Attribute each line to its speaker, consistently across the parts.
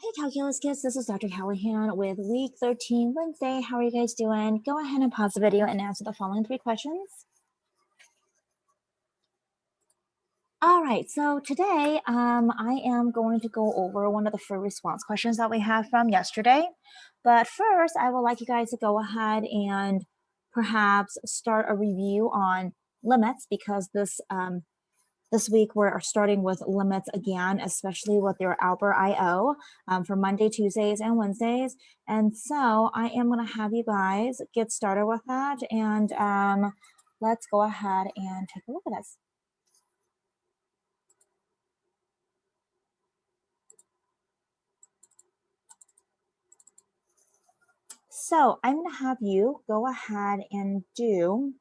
Speaker 1: Hey calculus kids, this is Dr. Callahan with week 13 Wednesday. How are you guys doing? Go ahead and pause the video and answer the following 3 questions. All right, so today I am going to go over one of the free response questions that we have from yesterday. But first, I would like you guys to go ahead and perhaps start a review on limits because this week we're starting with limits again, especially with your Albert IO for Monday, Tuesdays, and Wednesdays. And so I am going to have you guys get started with that. And let's go ahead and take a look at this. So I'm going to have you go ahead and do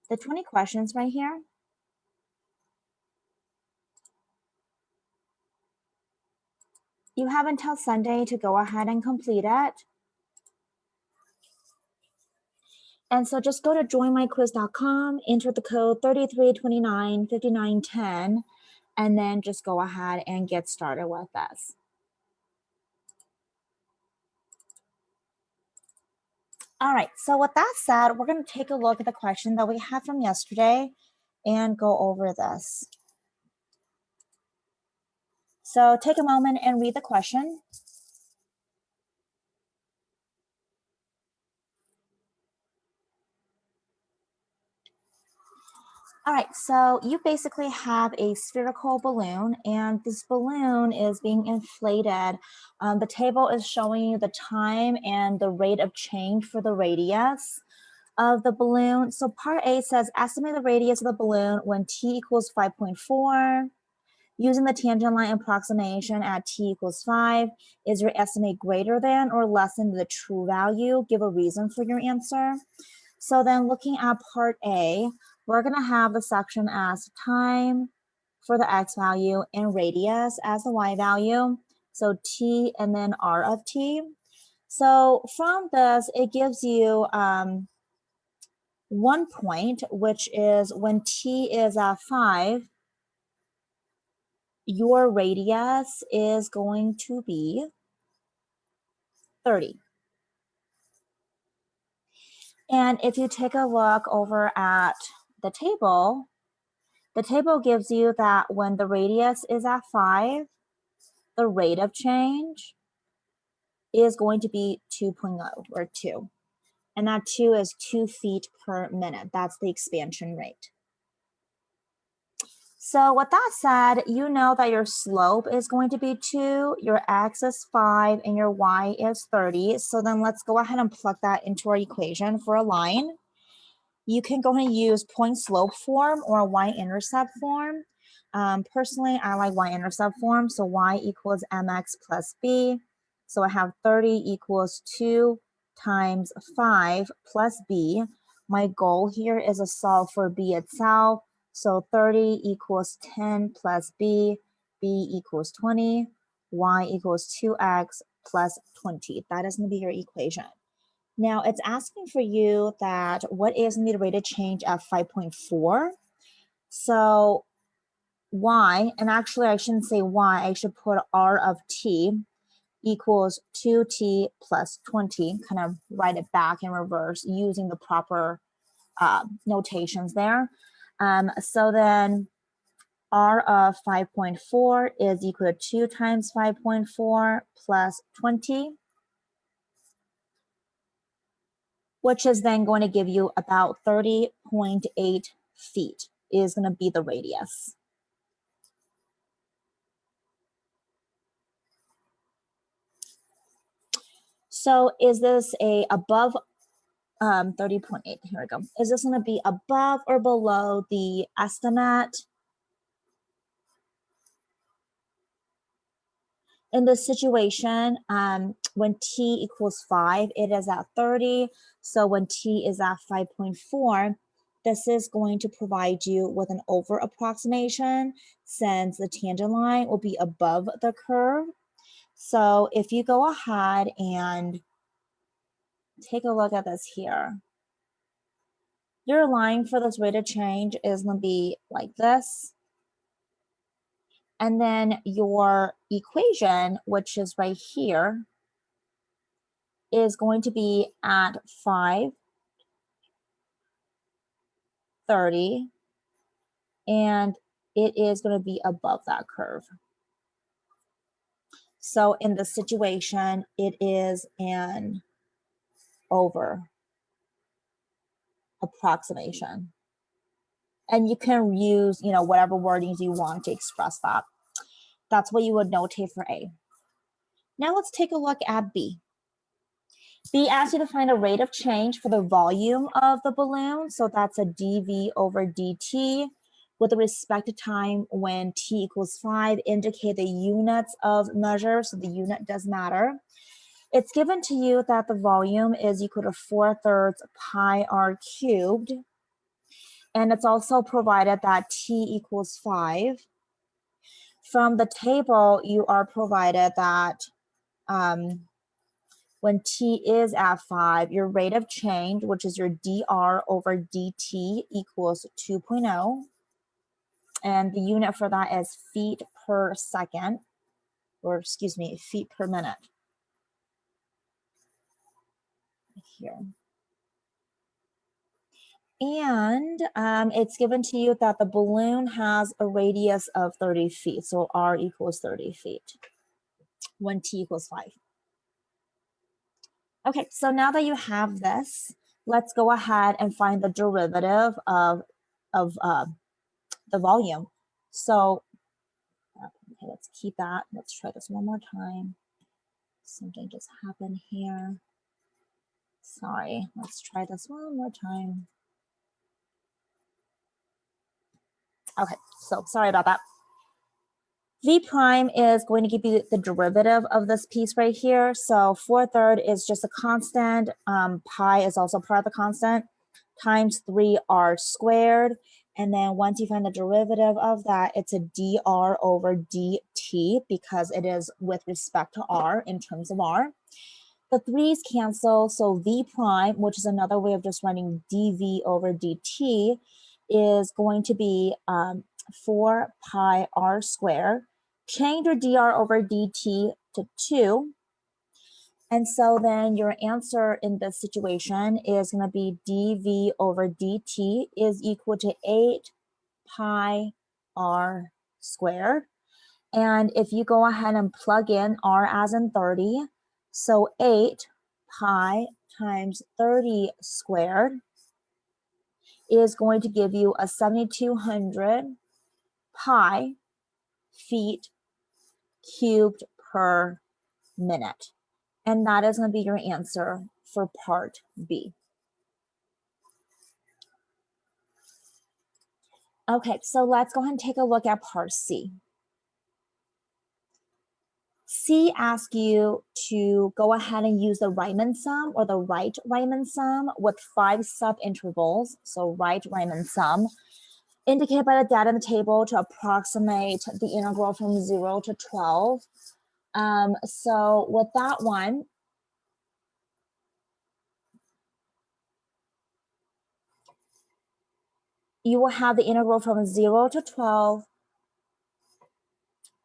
Speaker 1: the 20 questions right here. You have until Sunday to go ahead and complete it. And so just go to joinmyquiz.com, enter the code 33295910, and then just go ahead and get started with this. All right, so with that said, we're going to take a look at the question that we had from yesterday and go over this. So take a moment and read the question. All right, so you basically have a spherical balloon, and this balloon is being inflated. The table is showing you the time and the rate of change for the radius of the balloon. So part A says, estimate the radius of the balloon when t equals 5.4. Using the tangent line approximation at t equals 5, is your estimate greater than or less than the true value? Give a reason for your answer. So then looking at part A, we're going to have the section as time for the x value and radius as the y value. So t and then r of t. So from this, it gives you 1 point, which is when t is at 5, your radius is going to be 30. And if you take a look over at the table gives you that when the radius is at 5, the rate of change is going to be 2.0 or 2. And that 2 is 2 feet per minute. That's the expansion rate. So with that said, you know that your slope is going to be 2, your x is 5, and your y is 30. So then let's go ahead and plug that into our equation for a line. You can go ahead and use point slope form or y-intercept form. Personally, I like y-intercept form, so y equals mx plus b. So I have 30 equals 2 times 5 plus b. My goal here is to solve for b itself. So 30 equals 10 plus b equals 20, y equals 2x plus 20. That is going to be your equation. Now it's asking for you that what is the rate of change at 5.4? So y, and actually I shouldn't say y, I should put r of t equals 2t plus 20, kind of write it back in reverse using the proper notations there. So then r of 5.4 is equal to 2 times 5.4 plus 20, which is then going to give you about 30.8 feet is going to be the radius. So is this a above 30.8? Here we go. Is this going to be above or below the estimate? In this situation, when t equals 5, it is at 30. So when t is at 5.4, this is going to provide you with an over approximation since the tangent line will be above the curve. So if you go ahead and take a look at this here, your line for this rate of change is going to be like this. And then your equation, which is right here, is going to be at 5, 30, and it is going to be above that curve. So in this situation, it is an over approximation. And you can use, whatever wordings you want to express that. That's what you would notate for A. Now let's take a look at B. B asks you to find a rate of change for the volume of the balloon. So that's a dV over dt with respect to time when t equals 5. Indicate the units of measure, so the unit does matter. It's given to you that the volume is equal to 4/3 pi r cubed. And it's also provided that t equals 5. From the table, you are provided that when t is at 5, your rate of change, which is your dr over dt, equals 2.0. And the unit for that is feet per second, or excuse me, feet per minute. Here. And it's given to you that the balloon has a radius of 30 feet. So r equals 30 feet when t equals 5. Okay, so now that you have this, let's go ahead and find the derivative of the volume. So, okay, let's keep that. Let's try this one more time. Something just happened here. Sorry, let's try this one more time. Okay, so sorry about that. V prime is going to give you the derivative of this piece right here. So 4/3 is just a constant. Pi is also part of the constant, times 3r squared. And then once you find the derivative of that, it's a dr over dt because it is with respect to r in terms of r. The 3's cancel, so v prime, which is another way of just writing dv over dt, is going to be 4 pi r squared. Change your dr over dt to 2. And so then your answer in this situation is going to be dv over dt is equal to 8 pi r squared. And if you go ahead and plug in r as in 30, so 8 pi times 30 squared is going to give you a 7,200 pi feet cubed per minute. And that is going to be your answer for part B. Okay, so let's go ahead and take a look at part C. C asks you to go ahead and use the Riemann sum or the right Riemann sum with 5 subintervals. So right Riemann sum, indicated by the data in the table to approximate the integral from 0 to 12. So with that one, you will have the integral from 0 to 12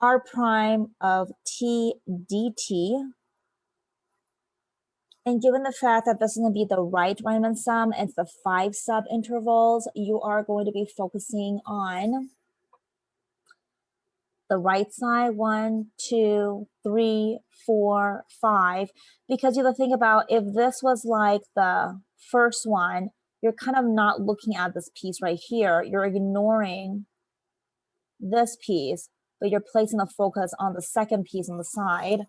Speaker 1: r prime of t dt. And given the fact that this is going to be the right Riemann sum and the 5 subintervals, you are going to be focusing on the right side, 1, 2, 3, 4, 5, because you have to think about if this was like the first one, you're kind of not looking at this piece right here. You're ignoring this piece, but you're placing the focus on the second piece on the side.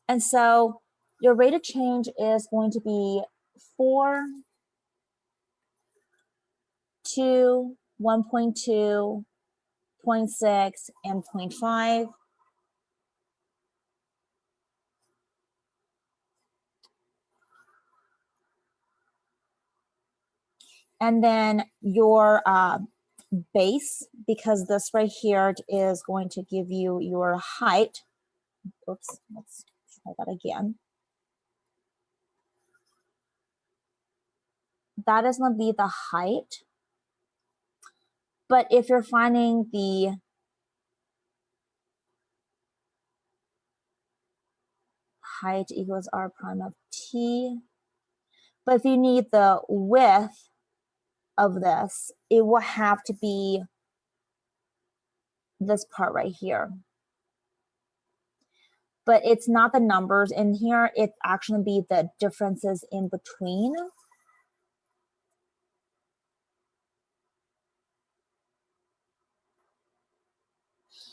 Speaker 1: And so your rate of change is going to be 4, 2, 1.2, 0.6, and 0.5. And then your base, because this right here is going to give you your height. Oops, let's try that again. That is going to be the height. But if you're finding the height equals r prime of t, but if you need the width of this, it will have to be this part right here. But it's not the numbers in here, it's actually be the differences in between.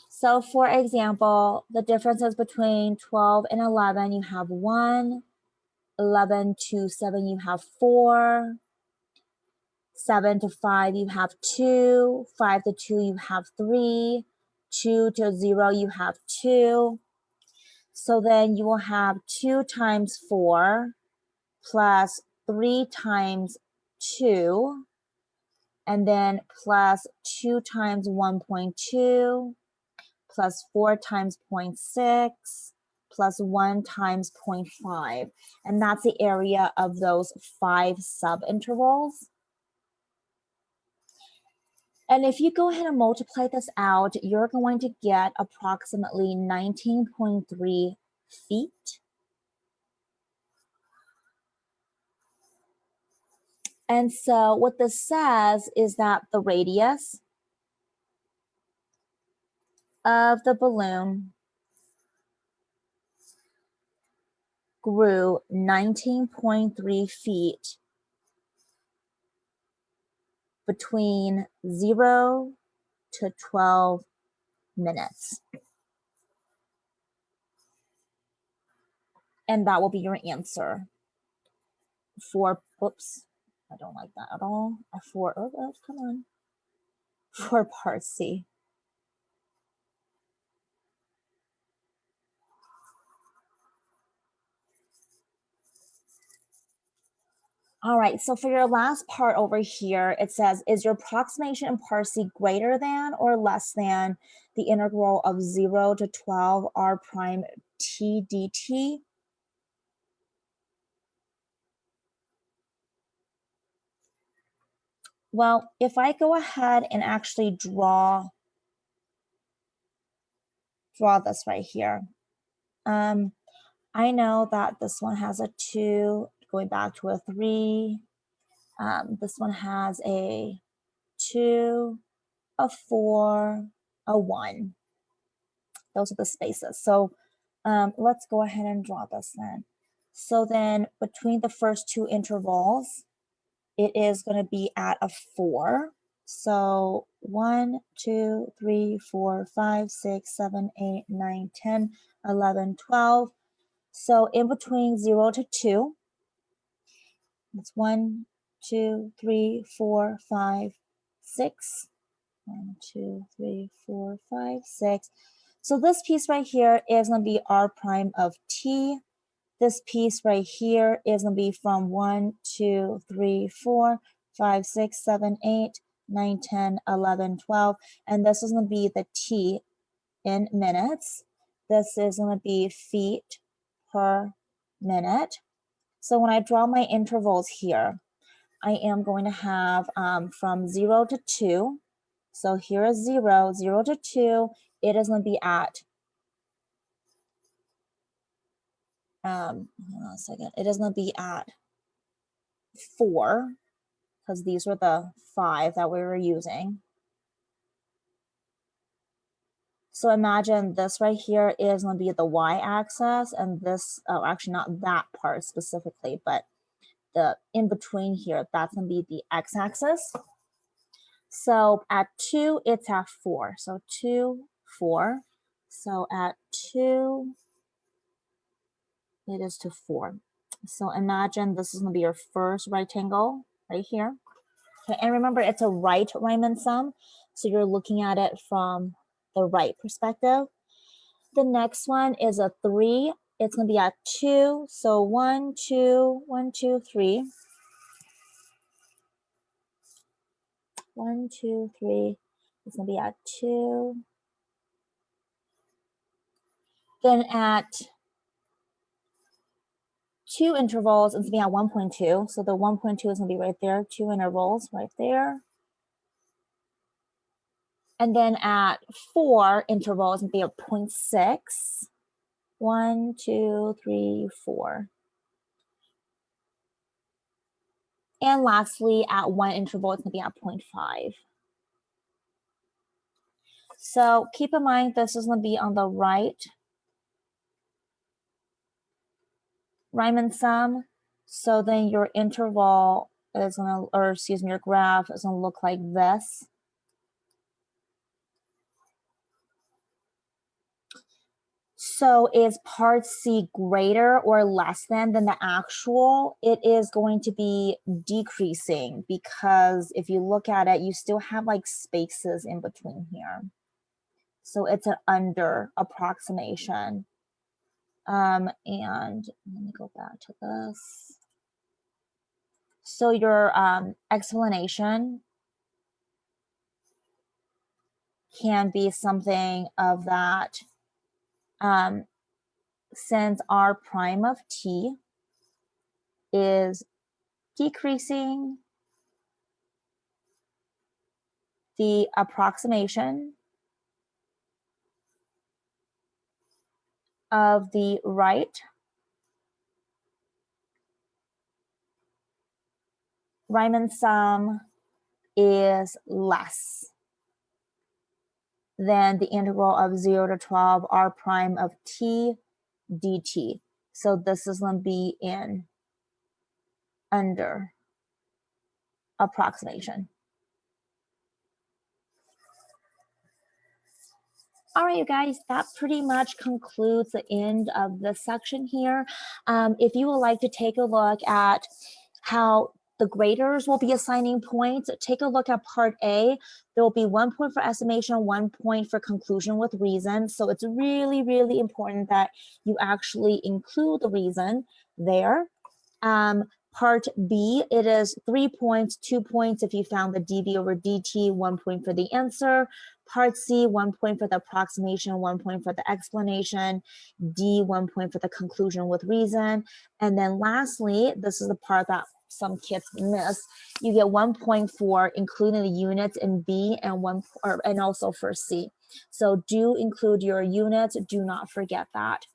Speaker 1: So for example, the differences between 12 and 11, you have 1, 11 to 7, you have 4, 7 to 5, you have 2, 5 to 2, you have 3, 2 to 0, you have 2. So then you will have 2 times 4 plus 3 times 2, and then plus 2 times 1.2, plus 4 times 0.6, plus 1 times 0.5. And that's the area of those 5 subintervals. And if you go ahead and multiply this out, you're going to get approximately 19.3 feet. And so what this says is that the radius of the balloon grew 19.3 feet between 0 to 12 minutes. And that will be your answer for, oops, I don't like that at all. Come on. For part C. All right, so for your last part over here, it says, is your approximation in part C greater than or less than the integral of 0 to 12 r prime t dt? Well, if I go ahead and actually draw this right here, I know that this one has a 2 going back to a 3. This one has a 2, a 4, a 1. Those are the spaces. So let's go ahead and draw this then. So then between the first 2 intervals, it is going to be at a 4. So 1, 2, 3, 4, 5, 6, 7, 8, 9, 10, 11, 12. So in between 0 to 2, it's 1, 2, 3, 4, 5, 6. 1, 2, 3, 4, 5, 6. So this piece right here is going to be r prime of t. This piece right here is going to be from 1, 2, 3, 4, 5, 6, 7, 8, 9, 10, 11, 12. And this is going to be the t in minutes. This is going to be feet per minute. So when I draw my intervals here, I am going to have from 0 to 2. So here is 0, 0 to 2. It is going to be at, hold on a second. It is going to be at 4, because these were the 5 that we were using. So imagine this right here is going to be the y-axis, and this, oh, actually not that part specifically, but the in between here, that's going to be the x-axis. So at 2, it's at 4. So 2, 4. So at 2, it is to 4. So imagine this is going to be your first rectangle right here. Okay, and remember it's a right Riemann sum, so you're looking at it from the right perspective. The next one is a 3. It's going to be at 2. So 1, 2, 1, 2, 3. 1, 2, 3. It's going to be at 2. Then at 2 intervals, it's going to be at 1.2. So the 1.2 is going to be right there, 2 intervals right there. And then at 4, interval is going to be at 0.6. 1, 2, 3, 4. And lastly, at 1 interval, it's going to be at 0.5. So keep in mind, this is going to be on the right Riemann sum. So then your interval is going to, or excuse me, your graph is going to look like this. So is part C greater or less than the actual? It is going to be decreasing, because if you look at it, you still have like spaces in between here. So it's an under approximation. And let me go back to this. So your explanation can be something of that. Since r prime of t is decreasing, the approximation of the right Riemann sum is less than the integral of 0 to 12 r prime of t dt. So this is going to be in under approximation. All right, you guys, that pretty much concludes the end of this section here. If you would like to take a look at how the graders will be assigning points, take a look at part A. There will be 1 point for estimation, 1 point for conclusion with reason. So it's really, really important that you actually include the reason there. Part B, it is 3 points, 2 points if you found the dv over dt, 1 point for the answer. Part C, 1 point for the approximation, 1 point for the explanation. D, 1 point for the conclusion with reason. And then lastly, this is the part that some kids miss. You get 1 point for including the units in B and also for C. So do include your units. Do not forget that.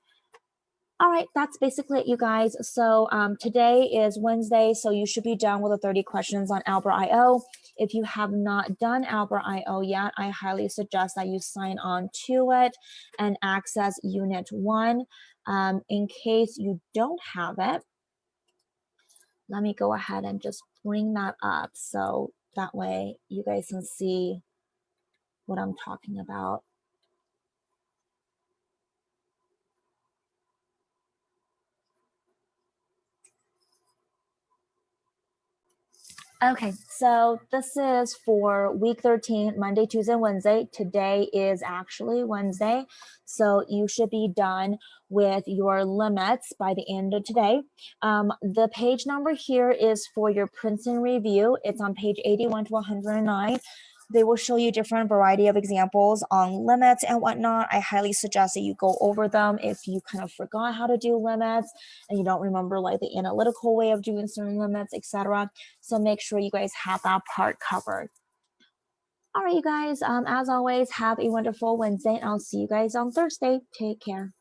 Speaker 1: All right, that's basically it, you guys. So today is Wednesday, so you should be done with the 30 questions on Albert.io. If you have not done Albert.io yet, I highly suggest that you sign on to it and access Unit 1. In case you don't have it, let me go ahead and just bring that up so that way you guys can see what I'm talking about. Okay, so this is for week 13, Monday, Tuesday, Wednesday. Today is actually Wednesday, so you should be done with your limits by the end of today. The page number here is for your Princeton review. It's on page 81 to 109. They will show you different variety of examples on limits and whatnot. I highly suggest that you go over them if you kind of forgot how to do limits and you don't remember like the analytical way of doing certain limits, etc. So make sure you guys have that part covered. All right, you guys, as always, have a wonderful Wednesday, and I'll see you guys on Thursday. Take care.